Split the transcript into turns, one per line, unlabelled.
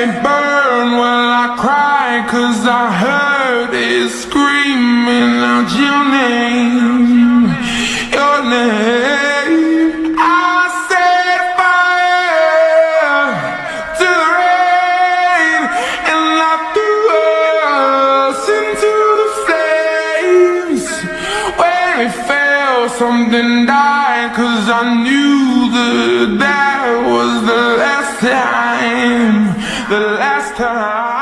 it burn while I cry, 'cause I heard it screaming out your name, your name. I set fire to the rain, and I threw us into the flames. When it fell, something died, 'cause I knew that was the last time, the last time.